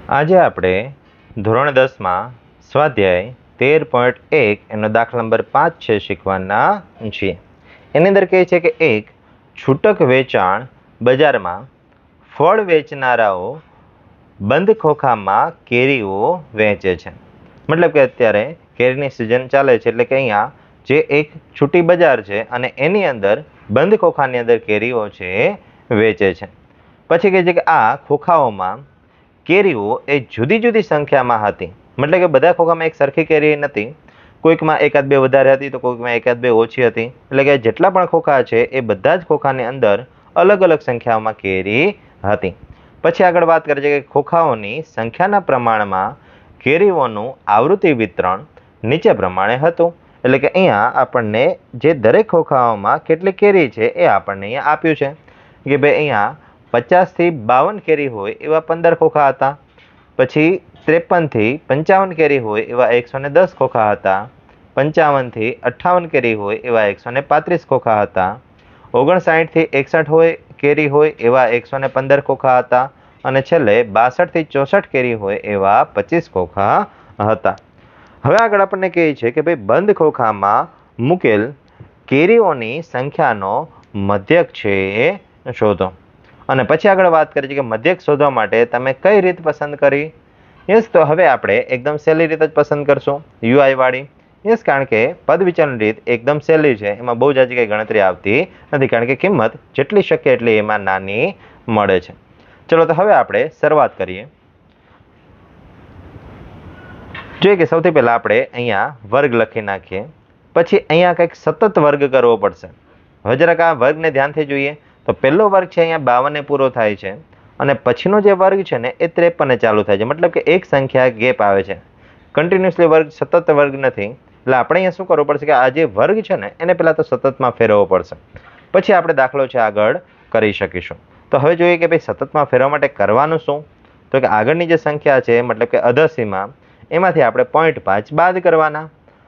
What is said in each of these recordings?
આજે આપણે ધોરણ 10માં સ્વાધ્યાય 13.1 એનો દાખલા નંબર 5 છે શીખવાના છીએ. એની અંદર કહે છે કે એક છૂટક વેચાણ બજારમાં ફળ વેચનારાઓ બંધ ખોખામાં કેરીઓ વેચે છે. મતલબ કે અત્યારે કેરીની સિઝન ચાલે છે, એટલે કે અહીંયા જે એક છૂટી બજાર છે અને એની અંદર બંધ ખોખાની અંદર કેરીઓ છે વેચે છે. પછી કહે છે કે આ ખોખાઓમાં કેરીઓ એ જુદી જુદી સંખ્યામાં હતી. મતલબ કે બધા ખોખામાં એક સરખી કેરી નથી. કોઈકમાં એકાદ બે વધારે હતી તો કોઈકમાં એકાદ બે ઓછી હતી. એટલે કે જેટલા પણ ખોખા છે એ બધા જ ખોખાની અંદર અલગ અલગ સંખ્યાઓમાં કેરી હતી. પછી આગળ વાત કરે છે કે ખોખાઓની સંખ્યાના પ્રમાણમાં કેરીઓનું આવૃત્તિ વિતરણ નીચે પ્રમાણે હતું. એટલે કે અહીંયા આપણને જે દરેક ખોખાઓમાં કેટલી કેરી છે એ આપણને અહીંયા આપ્યું છે કે ભાઈ અહીંયા 50 થી 52 કેરી હોય એવા 15 ખોખા હતા. પછી 53 થી 55 કેરી હોય એવા 110 ખોખા હતા. 55 થી 58 કેરી હોય એવા 135 ખોખા હતા. 59 થી 61 હોય કેરી હોય એવા 115 ખોખા હતા. અને છેલ્લે 62 થી 64 કેરી હોય એવા 25 ખોખા હતા. હવે આગળ આપણને કહે છે કે ભાઈ બંધ ખોખામાં મૂકેલ કેરીઓની સંખ્યાનો મધ્યક છે એ શોધો. અને પછી આગળ વાત કરીએ છીએ કે મધ્યક શોધવા માટે તમે કઈ રીત પસંદ કરી? યસ, તો હવે આપણે એકદમ સહેલી રીત જ પસંદ કરશું, યુઆઈ વાળી. યસ, કારણ કે પદ વિચારની રીત એકદમ સહેલી છે, એમાં બહુ જાજી કઈ ગણતરી આવતી નથી, કારણ કે કિંમત જેટલી શક્ય એટલી એમાં નાની મળે છે. ચલો તો હવે આપણે શરૂઆત કરીએ. જોઈએ કે સૌથી પહેલા આપણે અહીંયા વર્ગ લખી નાખીએ. પછી અહીંયા કંઈક સતત વર્ગ કરવો પડશે. હવે જરાક આ વર્ગને ધ્યાનથી જોઈએ તો પહેલો વર્ગ છે અહીંયા 52 પૂરો થાય છે અને પછીનો જે વર્ગ છે ને એ 53 ચાલુ થાય છે. મતલબ કે એક સંખ્યા ગેપ આવે છે, કન્ટિન્યુઅસલી વર્ગ, સતત વર્ગ નથી. એટલે આપણે અહીંયા શું કરવું પડશે કે આ જે વર્ગ છે ને એને પહેલા તો સતતમાં ફેરવવો પડશે, પછી આપણે દાખલો છે આગળ કરી શકીશું. તો હવે જોઈએ કે ભાઈ સતતમાં ફેરવવા માટે કરવાનું શું? તો કે આગળની જે સંખ્યા છે મતલબ કે અધસીમા, એમાંથી આપણે 0.5 બાદ કરવાના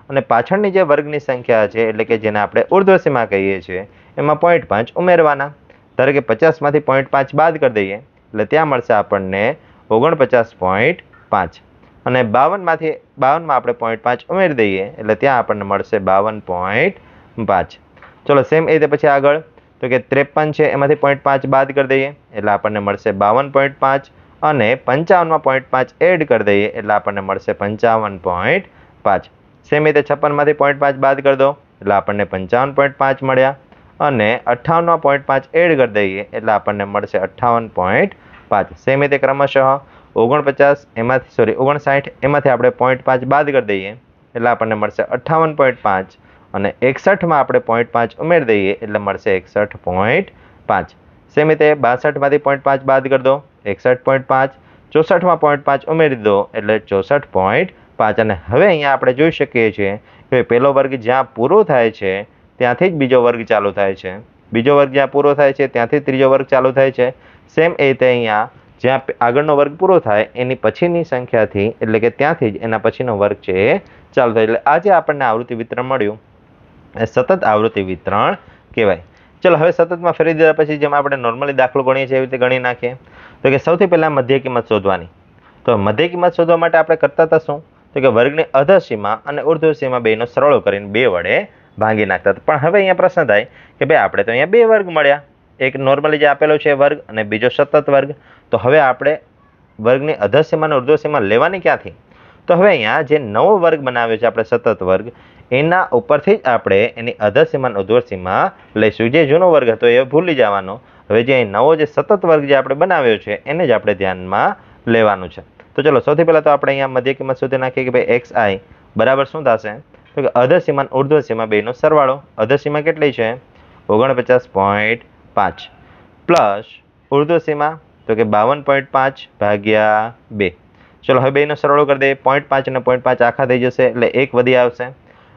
અને પાછળની જે વર્ગની સંખ્યા છે એટલે કે જેને આપણે ઉર્ધ્વસીમા કહીએ છીએ એમાં 0.5 ઉમેરવાના. ધારો કે 50માંથી 0.5 બાદ કરી દઈએ એટલે ત્યાં મળશે આપણને 49.5 અને 52માં આપણે 0.5 ઉમેરી દઈએ એટલે ત્યાં આપણને મળશે 52.5. ચલો સેમ એ રીતે પછી આગળ તો કે 53 છે એમાંથી 0.5 બાદ કરી દઈએ એટલે આપણને મળશે 52.5 અને 55માં 0.5 એડ કરી દઈએ એટલે આપણને મળશે 55.5. સેમ રીતે 56માંથી 0.5 બાદ કરી દો એટલે આપણને 55.5 મળ્યા અને 58માં 0.5 એડ કરી દઈએ એટલે આપણને મળશે 58.5. સેમ રીતે ક્રમશઃ 59 એમાંથી આપણે 0.5 બાદ કરી દઈએ એટલે આપણને મળશે 58.5 અને 61માં આપણે 0.5 ઉમેરી દઈએ એટલે મળશે 61.5. સેમ રીતે 62માંથી 0.5 બાદ કરી દો 61.5, 64માં 0.5 ઉમેરી દો એટલે 64.5. અને હવે અહીંયા આપણે જોઈ શકીએ છીએ કે પહેલો વર્ગ જ્યાં પૂરો થાય છે ત્યાંથી જ બીજો વર્ગ ચાલુ થાય છે, બીજો વર્ગ જ્યાં પૂરો થાય છે ત્યાંથી ત્રીજો વર્ગ ચાલુ થાય છે. સેમ એ રીતે અહીંયા જ્યાં આગળનો વર્ગ પૂરો થાય એની પછીની સંખ્યાથી એટલે કે ત્યાંથી જ એના પછીનો વર્ગ છે એ ચાલુ થાય. એટલે આજે આપણને આવૃત્તિ વિતરણ મળ્યું એ સતત આવૃત્તિ વિતરણ કહેવાય. ચલો હવે સતતમાં ફેરવી દીધા પછી જેમ આપણે નોર્મલી દાખલો ગણીએ છીએ એવી રીતે ગણી નાખીએ. તો કે સૌથી પહેલા મધ્ય કિંમત શોધવાની. તો મધ્ય કિંમત શોધવા માટે આપણે કરતા હતા શું? તો કે વર્ગની અધસીમા અને ઉર્ધ્વસીમા બેનો સરવાળો કરીને 2 વડે ભાંગી નાખતા હતા. પણ હવે અહીંયા પ્રશ્ન થાય કે ભાઈ આપણે તો અહીંયા 2 વર્ગ મળ્યા, એક નોર્મલી જે આપેલો છે વર્ગ અને બીજો સતત વર્ગ. તો હવે આપણે વર્ગની અધસીમા અને ઉર્ધ્વસીમા લેવાની ક્યાંથી? તો હવે અહીંયા જે નવો વર્ગ બનાવ્યો છે આપણે સતત વર્ગ, એના ઉપરથી જ આપણે એની અધસીમા અને ઉર્ધ્વસીમા લઈશું. જે જૂનો વર્ગ હતો એ ભૂલી જવાનો. હવે જે નવો જે સતત વર્ગ જે આપણે બનાવ્યો છે એને જ આપણે ધ્યાનમાં લેવાનું છે. તો ચલો સૌથી પહેલા તો આપણે અહીંયા મધ્ય કિંમત શોધી નાખીએ કે ભાઈ xi બરાબર શું થશે? તો કે અધસીમા અને ઉર્ધ્વસીમા બેનો સરવાળો. અધસીમા કેટલી છે? 49.5 પ્લસ ઉર્ધ્વસીમા તો કે 52.5 ભાગ્યા 2. ચલો હવે બેનો સરવાળો કરી દઈએ. 0.5 અને 0.5 આખા થઈ જશે એટલે 1 વધી આવશે.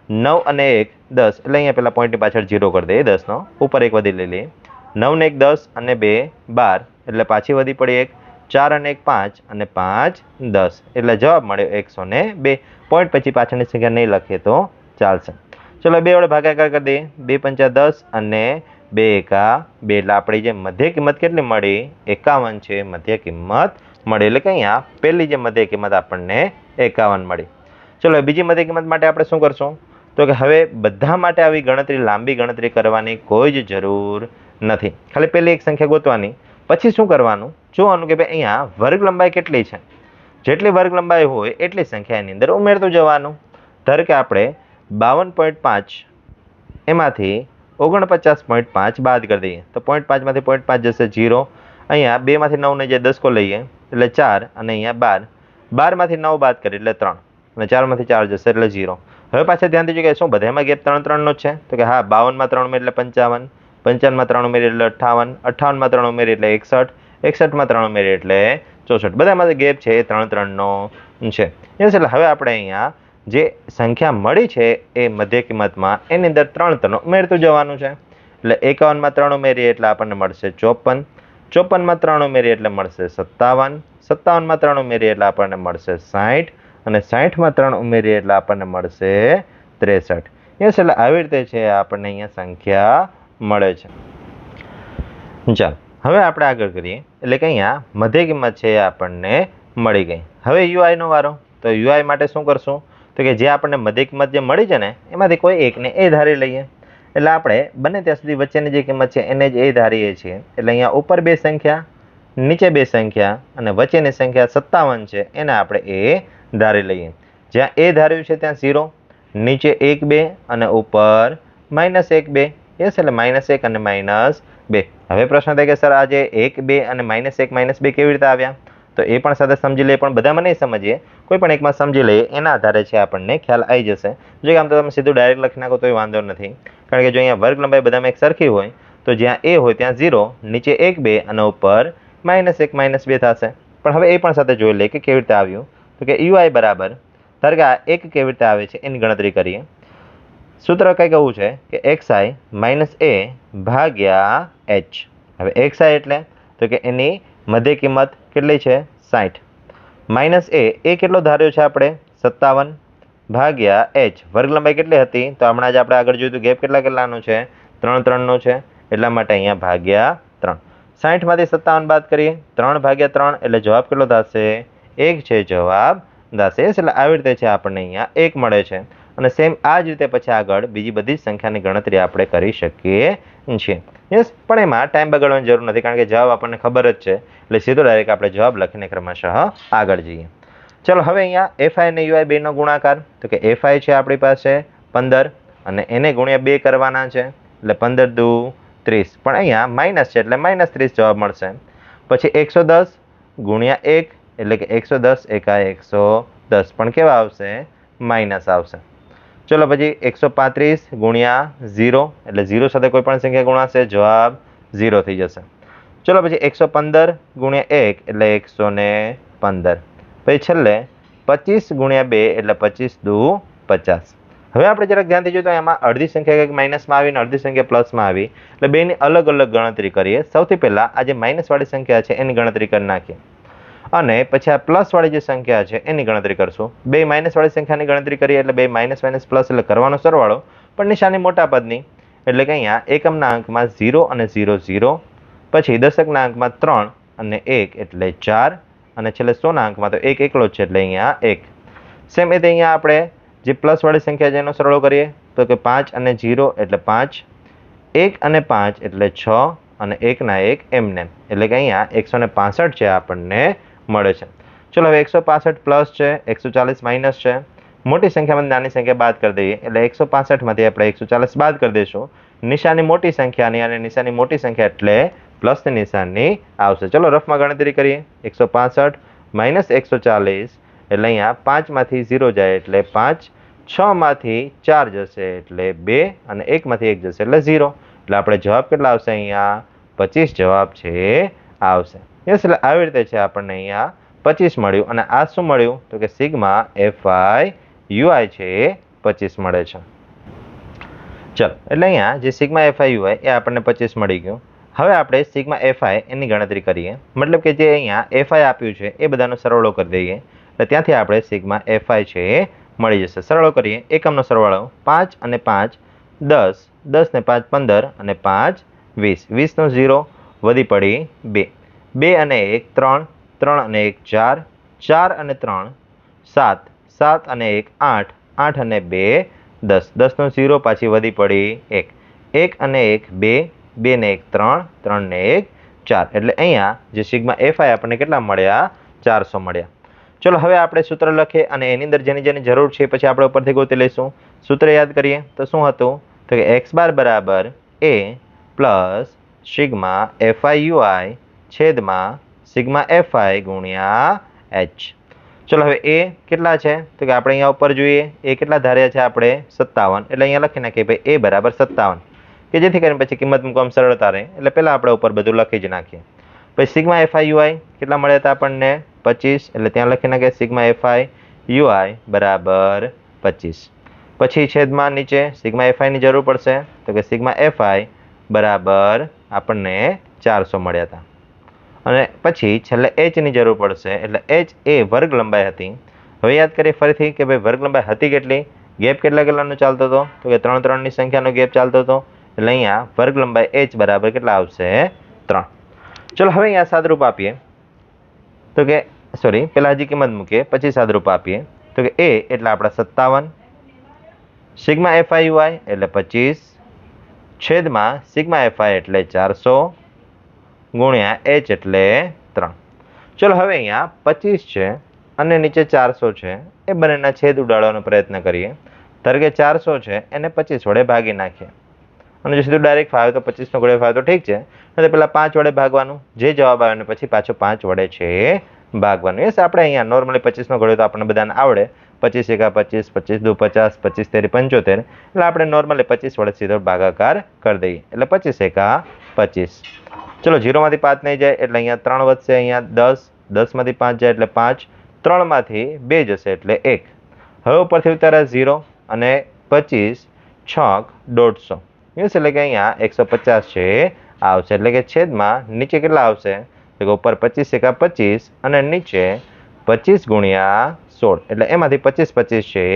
9 અને 1 10 એટલે અહીંયા પહેલા પોઈન્ટની પાછળ 0 કરી દઈએ, 10નો ઉપર 1 વધી લઈ લઈએ. 9 ને 1 10 અને 2 12 એટલે પાછી વધી પડી 1. 4 અને 1 5 અને 5 10 એટલે જવાબ મળ્યો 102. પોઈન્ટ પછી પાછળની સંખ્યા નહીં લખીએ તો ચાલશે. ચલો 2 વડે ભાગાકાર કરી દઈએ. 2 પંચા 10 અને 2 એકા 2 એટલે આપણી જે મધ્ય કિંમત કેટલી મળી 51 છે મધ્ય કિંમત મળી એટલે કે અહીંયા પહેલી જે મધ્ય કિંમત આપણને 51 મળી. ચલો બીજી મધ્ય કિંમત માટે આપણે શું કરશું તો કે હવે બધા માટે આવી ગણતરી લાંબી ગણતરી કરવાની કોઈ જ જરૂર નથી. ખાલી પહેલી એક સંખ્યા ગોતવાની, પછી શું કરવાનું જોવાનું કે ભાઈ અહીંયા વર્ગ લંબાઈ કેટલી છે. જેટલી વર્ગ લંબાઈ હોય એટલી સંખ્યા એની અંદર ઉમેરતું જવાનું. ધારો કે આપણે 52.5 એમાંથી 49.5 બાદ કરી દઈએ તો 0.5 માંથી 0.5 જશે 0. અહીંયા 2 માંથી 9 ને જે 10 કો લઈએ એટલે 4 અને અહીંયા 12. 12 માંથી 9 બાદ કરીએ એટલે 3 અને 4 માંથી 4 જશે એટલે 0. હવે પાછા ધ્યાન દીજો કે શું બધામાં ગેપ 3 નો છે તો કે હા 52 માં 3 ઉમેરી એટલે 55, 55 માં 3 ઉમેરી એટલે 58, 58 માં 3 ઉમેરી એટલે 61, 61 માં 3 ઉમેરી એટલે 64. બધામાં ગેપ છે એ 3 નો છે. એટલે હવે આપણે અહીંયા જે સંખ્યા મળી છે એ મધ્ય કિંમતમાં એની અંદર 3 ઉમેરતું જવાનું છે. એટલે 51 માં 3 ઉમેરીએ એટલે આપણને મળશે 54, 54 માં 3 ઉમેરીએ એટલે મળશે 57, 57 માં 3 ઉમેરીએ એટલે આપણને મળશે 60 અને 60 માં 3 ઉમેરીએ એટલે આપણને મળશે 63. એટલે આવી રીતે છે આપણને અહીંયા સંખ્યા મળે છે. ચાલો હવે આપણે આગળ કરીએ એટલે કે અહીંયા મધ્ય કિંમત છે એ આપણને મળી ગઈ. હવે યુઆઈ નો વારો. તો યુઆઈ માટે શું કરશું તો કે જે આપણને મધ્ય કિંમત જે મળી છે ને એમાંથી કોઈ એકને એ ધારી લઈએ. એટલે આપણે બને ત્યાં સુધી વચ્ચેની જે કિંમત છે એને જ એ ધારીએ છીએ. એટલે અહીંયા ઉપર 2 સંખ્યા, નીચે 2 સંખ્યા અને વચ્ચેની સંખ્યા 57 છે એને આપણે એ ધારી લઈએ. જ્યાં એ ધાર્યું છે ત્યાં 0, નીચે 1 2 અને ઉપર -1 2. યસ એટલે -1 અને -2. હવે પ્રશ્ન થાય કે સર આ જે 1 2 અને -1 -2 કેવી રીતે આવ્યા તો એ પણ સાથે સમજી લઈએ, પણ બધામાં નહીં સમજીએ, કોઈ પણ એકમાં સમજી લઈએ એના આધારે છે આપણને ખ્યાલ આવી જશે. જો કે આમ તો તમે સીધું ડાયરેક્ટ લખી નાખો તોય વાંધો નથી, કારણ કે જો અહીંયા વર્ગ લંબાઈ બધામાં એક સરખી હોય તો જ્યાં એ હોય ત્યાં 0, નીચે 1 2 અને ઉપર -1 -2 થશે. પણ હવે એ પણ સાથે જોઈ લઈએ કે કેવી રીતે આવ્યું તો કે યુઆઈ બરાબર ધારો કે આ એક કેવી રીતે આવે છે એની ગણતરી કરીએ. સૂત્ર કંઈક એવું છે કે xi - a ભાગ્યા h. હવે xi એટલે તો કે એની મધ્ય કિંમત કેટલી છે 60, માઇનસ એ કેટલો ધાર્યો છે આપણે 57 ભાગ્યા h. વર્ગ લંબાઈ કેટલી હતી તો હમણાં જ આપણે આગળ જોયું ગેપ કેટલાનો છે 3 નો છે, એટલા માટે અહીંયા ભાગ્યા 3. 60 માંથી 57 બાદ કરીએ 3 ભાગ્યા 3 એટલે જવાબ કેટલો થશે 1 છે જવાબ થશે. એટલે આવી રીતે છે આપણને અહીંયા 1 મળે છે. અને સેમ આ જ રીતે પછી આગળ બીજી બધી જ સંખ્યાની ગણતરી આપણે કરી શકીએ છીએ. યસ, પણ એમાં ટાઈમ બગાડવાની જરૂર નથી કારણ કે જવાબ આપણને ખબર જ છે, એટલે સીધો ડાયરેક્ટ આપણે જવાબ લખીને ક્રમશઃ આગળ જઈએ. ચલો હવે અહીંયા fi અને ui બેનો ગુણાકાર તો કે fi છે આપણી પાસે 15 અને એને ગુણ્યા 2 કરવાના છે એટલે 15 દુ 30, પણ અહીંયા માઇનસ છે એટલે -30 જવાબ મળશે. પછી 110 ગુણ્યા 1 એટલે કે 110 એકા 110 પણ કેવા આવશે માઇનસ આવશે. ચલો પછી 135 ગુણ્યા 0 એટલે 0 સાથે કોઈ પણ સંખ્યા ગુણાશે જવાબ 0 થઈ જશે. ચલો પછી 115 ગુણ્યા 1 એટલે 115. પછી છેલ્લે 25 ગુણ્યા 2 એટલે 25 દુ 50. હવે આપણે જરાક ધ્યાનથી જોઈએ તો એમાં અડધી સંખ્યા કંઈક માઇનસમાં આવી અને અડધી સંખ્યા પ્લસમાં આવી, એટલે બેની અલગ અલગ ગણતરી કરીએ. સૌથી પહેલાં આ જે માઇનસવાળી સંખ્યા છે એની ગણતરી કરી નાખીએ અને પછી આ પ્લસવાળી જે સંખ્યા છે એની ગણતરી કરશું. બે માઇનસવાળી સંખ્યાની ગણતરી કરીએ એટલે બે માઇનસ પ્લસ એટલે કરવાનો સરવાળો, પણ નિશાની મોટા પદની એટલે કે અહીંયા એકમના અંકમાં 0 અને 0 0, પછી દશકના અંકમાં 3 અને 1 એટલે 4 અને છેલ્લે 100ના અંકમાં તો 1 એકલો જ છે એટલે અહીંયા 1. સેમ એ અહીંયા આપણે જે પ્લસવાળી સંખ્યા છે એનો સરવાળો કરીએ તો કે 5 અને 0 એટલે 5, 1 અને 5 એટલે 6 અને 1 ના 1 એમને, એટલે કે અહીંયા 165 છે આપણને મળે છે. ચલો હવે 165 પ્લસ છે, 140 માઇનસ છે, મોટી સંખ્યામાં નાની સંખ્યા બાદ કરી દઈએ એટલે 165 માંથી આપણે 140 બાદ કરી દઈશું. નિશાની મોટી સંખ્યાની અને નિશાની મોટી સંખ્યા એટલે પ્લસની નિશાની આવશે. ચલો રફમાં ગણતરી કરીએ. 165 માઇનસ 140 એટલે અહીંયા 5 માંથી 0 જાય એટલે 5, 6 માંથી 4 જશે એટલે 2 અને 1 માંથી 1 જશે એટલે 0, એટલે આપણે જવાબ કેટલા આવશે અહીંયા 25 જવાબ છે આવશે. યસ, એટલે આવી રીતે છે આપણને અહીંયા 25 મળ્યું. અને આ શું મળ્યું તો કે સિગ્મા fi ui છે એ 25 મળે છે. ચલો એટલે અહીંયા જે સિગ્મા fi ui એ આપણને 25 મળી ગયું. હવે આપણે સિગ્મા fi એની ગણતરી કરીએ, મતલબ કે જે અહીંયા fi આપ્યું છે એ બધાનો સરવાળો કરી દઈએ એટલે ત્યાંથી આપણે સિગ્મા fi છે એ મળી જશે. સરવાળો કરીએ, એકમનો સરવાળો 5 અને 5 10, 10 ને 5 15 અને 5 20 20 નો 0 વધી પડી 2 2 અને 1 3 3 અને 1 4 4 અને 3 7 7 અને 1 8 8 અને 2 10 10 નો 0 પાછી વધી પડી 1 1 અને 1 2 2 ને 1 3 3 ને 1 4 એટલે અહીંયા જે સિગ્મા એફઆઈ આપણને કેટલા મળ્યા 400 મળ્યા. ચલો હવે આપણે સૂત્ર લખીએ અને એની અંદર જેની જેની જરૂર છે પછી આપણે ઉપરથી ગોતી લઈશું. સૂત્ર યાદ કરીએ તો શું હતું તો કે x બાર બરાબર a plus sigma FI UI છેદમાં સિગ્મા એફઆઈ ગુણ્યા h. ચલો હવે એ કેટલા છે તો કે આપણે અહીંયા ઉપર જોઈએ એ કેટલા ધાર્યા છે આપણે 57 એટલે અહીંયા લખી નાખીએ ભાઈ એ બરાબર 57 કે જેથી કરીને પછી કિંમત મૂકવામાં સરળતા રહે એટલે પહેલાં આપણે ઉપર બધું લખી જ નાખીએ. પછી સિગ્મા એફઆઈ યુઆઈ કેટલા મળ્યા હતા આપણને 25 એટલે ત્યાં લખી નાખીએ સિગ્મા એફઆઈ યુઆઈ બરાબર 25. પછી છેદમાં નીચે સિગ્મા એફઆઈની જરૂર પડશે તો કે સિગ્મા એફઆઈ બરાબર આપણને 400 મળ્યા હતા. અને પછી છેલ્લે એચની જરૂર પડશે એટલે એચ એ વર્ગ લંબાઈ હતી. હવે યાદ કરીએ ફરીથી કે ભાઈ વર્ગ લંબાઈ હતી કેટલી ગેપ કેટલા કેટલાનો ચાલતો હતો તો કે 3 3ની સંખ્યાનો ગેપ ચાલતો હતો એટલે અહીંયા વર્ગ લંબાઈ એચ બરાબર કેટલા આવશે 3. ચલો હવે અહીંયા સાદરૂપ આપીએ તો કે સોરી પહેલાં હજી કિંમત મૂકીએ પછી સાદરૂપ આપીએ તો કે એ એટલે આપણા 57 સિગ્મા એફઆઈ યુઆઈ એટલે 25 છેદમાં સિગ્મા એફઆઈ એટલે 400 ગુણ્યા એચ એટલે 3. ચલો હવે અહીંયા 25 છે અને નીચે 400 છે એ બંનેના છેદ ઉડાડવાનો પ્રયત્ન કરીએ. ધારો કે 400 છે એને 25 વડે ભાગી નાખીએ અને જો સીધું ડાયરેક્ટ ફાવે તો 25નો ઘડિયો ફાવે તો ઠીક છે અને પહેલાં 5 વડે ભાગવાનું જે જવાબ આવે ને પછી પાછો 5 વડે છે ભાગવાનું. યસ આપણે અહીંયા નોર્મલી 25નો ઘડિયો તો આપણને બધાને આવડે 25 એકા 25 25 દુ 50 25 તેરી 75 એટલે આપણે નોર્મલી 25 વડે સીધો ભાગાકાર કરી દઈએ એટલે 25 એકા 25. ચલો 0 માંથી 5 નહીં જાય એટલે અહીંયા 3 વધશે અહીંયા 10 10 માંથી 5 જાય એટલે 5 3 માંથી 2 જશે એટલે 1. હવે ઉપરથી ઉતાર્યા 0 અને 25 છક 150 યસ એટલે કે અહીંયા 150 છે આવશે એટલે કે છેદમાં નીચે કેટલા આવશે તો કે ઉપર 25 એકા 25 અને નીચે 25 ગુણ્યા 16 એટલે એમાંથી 25 25 છે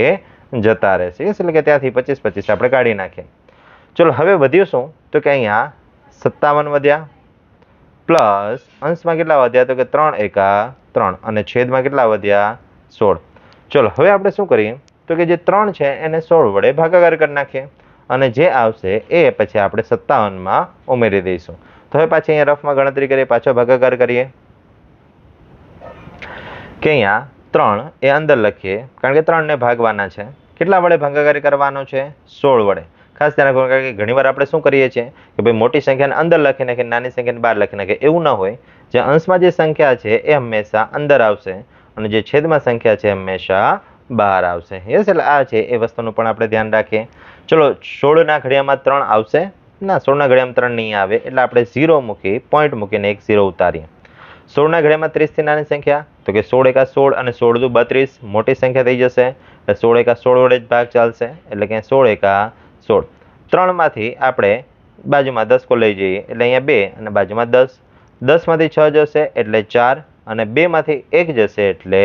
જતા રહેશે યસ એટલે કે ત્યાંથી 25 25 આપણે કાઢી નાખીએ. ચલો હવે વધ્યું શું તો કે અહીંયા 57 વધ્યા પ્લસ અંશમાં કેટલા વધ્યા તો કે 3 એકા 3 અને છેદમાં કેટલા વધ્યા 16. ચલો હવે આપણે શું કરીએ તો કે જે 3 છે એને 16 વડે ભાગાકાર કરી નાખીએ અને જે આવશે એ પછી આપણે 57માં ઉમેરી દઈશું. તો હવે પાછી અહીંયા રફમાં ગણતરી કરીએ પાછો ભાગાકાર કરીએ કે અહીંયા 3 એ અંદર લખીએ કારણ કે 3ને ભાગવાના છે. કેટલા વડે ભાગાકાર કરવાનો છે 16 વડે. ખાસ ધ્યાન રાખો કારણ કે ઘણીવાર આપણે શું કરીએ છીએ કે ભાઈ મોટી સંખ્યાને અંદર લખી નાખીએ નાની સંખ્યાને બહાર લખી નાખીએ એવું ન હોય. જે અંશમાં જે સંખ્યા છે એ હંમેશા અંદર આવશે અને જે છેદમાં સંખ્યા છે હંમેશા બહાર આવશે. યસ એટલે આ છે એ વસ્તુનું પણ આપણે ધ્યાન રાખીએ. ચલો 16ના ઘડિયામાં 3 આવશે ના 16ના ઘડિયામાં 3 નહીં આવે એટલે આપણે 0 મૂકી પોઈન્ટ મૂકીને એક 0 ઉતારીએ. 16ના ઘડિયામાં 30થી નાની સંખ્યા તો કે 16 એકા 16 અને 16 દુ 32 મોટી સંખ્યા થઈ જશે એટલે 16 એકા 16 વડે જ ભાગ ચાલશે એટલે કે 16 એકા 16. 3 માંથી આપણે બાજુમાં 10 કો લઈ જઈએ એટલે અહીંયા 2 અને બાજુમાં 10 10 માંથી 6 જશે એટલે 4 અને 2 માંથી 1 જશે એટલે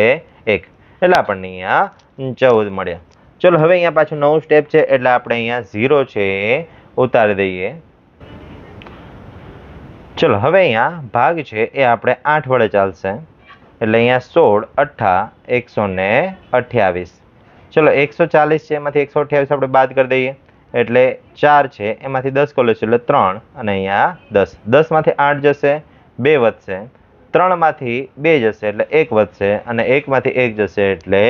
1 એટલે આપણને અહીંયા 14 મળ્યા. ચલો હવે અહીંયા પાછું નવું સ્ટેપ છે એટલે આપણે અહીંયા 0 છે ઉતારી દઈએ. ચલો હવે અહીંયા ભાગ છે એ આપણે 8 વડે ચાલશે એટલે અહીંયા 16 8 128. ચલો 140 છે એમાંથી 128 આપણે બાદ કરી દઈએ એટલે 4 છે એમાંથી 10 કો લઈશું એટલે 3 અને અહીંયા 10 10 માંથી 8 જશે 2 વધશે 3 માંથી 2 જશે એટલે 1 વધશે અને 1 માંથી 1 જશે એટલે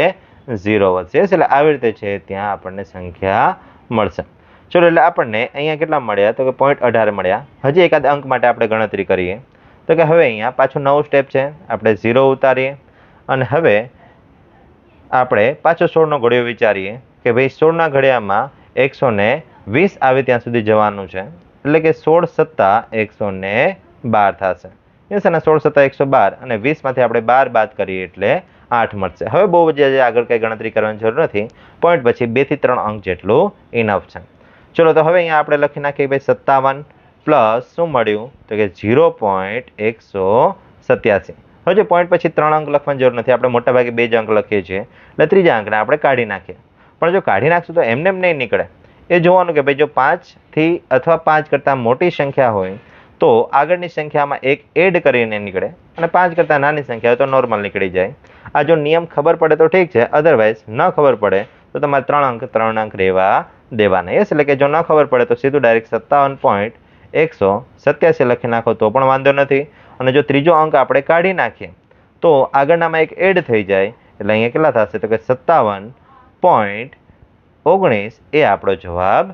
0 વધશે એટલે આવી રીતે છે ત્યાં આપણને સંખ્યા મળશે. ચલો એટલે આપણને અહીંયા કેટલા મળ્યા તો કે 0.18 મળ્યા. હજી એકાદ અંક માટે આપણે ગણતરી કરીએ તો કે હવે અહીંયા પાછું નવું સ્ટેપ છે આપણે 0 ઉતારીએ અને હવે આપણે પાછો 16નો ઘડિયો વિચારીએ કે ભાઈ 16ના ઘડિયામાં 120 આવે ત્યાં સુધી જવાનું છે એટલે કે 16 સત્તા 112 થશે. યસ અને 16 સત્તા 112 અને 20 માંથી આપણે 12 બાદ કરીએ એટલે 8 મળશે. હવે બહુ બધી આગળ કંઈ ગણતરી કરવાની જરૂર નથી પોઈન્ટ પછી 2 થી 3 અંક જેટલું ઇનફ છે. ચલો તો હવે અહીંયા આપણે લખી નાખીએ ભાઈ 57 પ્લસ શું મળ્યું તો કે 0.187. હવે પોઈન્ટ પછી 3 અંક લખવાની જરૂર નથી આપણે મોટા ભાગે 2 જ અંક લખીએ છીએ એટલે ત્રીજા અંકને આપણે કાઢી નાખીએ. પણ જો કાઢી નાખશું તો એમને એમ નહીં નીકળે એ જોવાનું કે ભાઈ જો 5 થી અથવા 5 કરતાં મોટી સંખ્યા હોય તો આગળની સંખ્યામાં એક એડ કરીને નીકળે અને 5 કરતાં નાની સંખ્યા હોય તો નોર્મલ નીકળી જાય. આ જો નિયમ ખબર પડે તો ઠીક છે, અધરવાઇઝ ન ખબર પડે તો તમારે 3 અંક રહેવા દેવાના. એટલે કે જો ન ખબર પડે તો સીધું ડાયરેક્ટ 57.187 લખી નાખો તો પણ વાંધો નથી. અને જો ત્રીજો અંક આપણે કાઢી નાખીએ તો આગળનામાં એક એડ થઈ જાય એટલે અહીંયા કેટલા થશે તો કે 57.19 એ આપણો જવાબ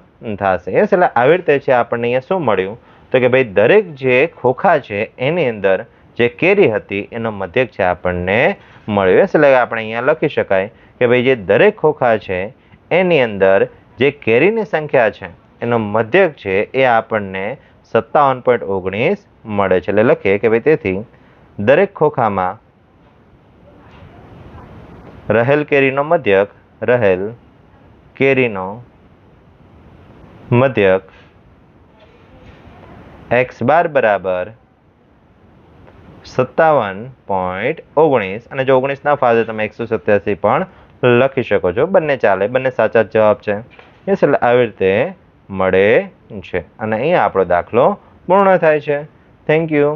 થશે. એટલે આવી રીતે છે આપણને અહીંયા શું મળ્યું તો કે ભાઈ દરેક જે ખોખા છે એની અંદર જે કેરી હતી એનો મધ્યક છે આપણને મળ્યો. એટલે આપણે અહીંયા લખી શકાય કે ભાઈ જે દરેક ખોખા છે એની અંદર જે કેરીની સંખ્યા છે એનો મધ્યક છે એ આપણને 57.19 મળે છે. એટલે લખીએ કે ભાઈ તેથી દરેક ખોખામાં રહેલ કેરીનો મધ્યક x બાર બરાબર 57.19 અને જો 19 ના ફાવે તમે 187 પણ લખી શકો છો. બંને ચાલે, બંને સાચા જવાબ છે. એટલે આવી રીતે મળે છે અને અહીંયા આપણો દાખલો પૂર્ણ થાય છે. Thank you.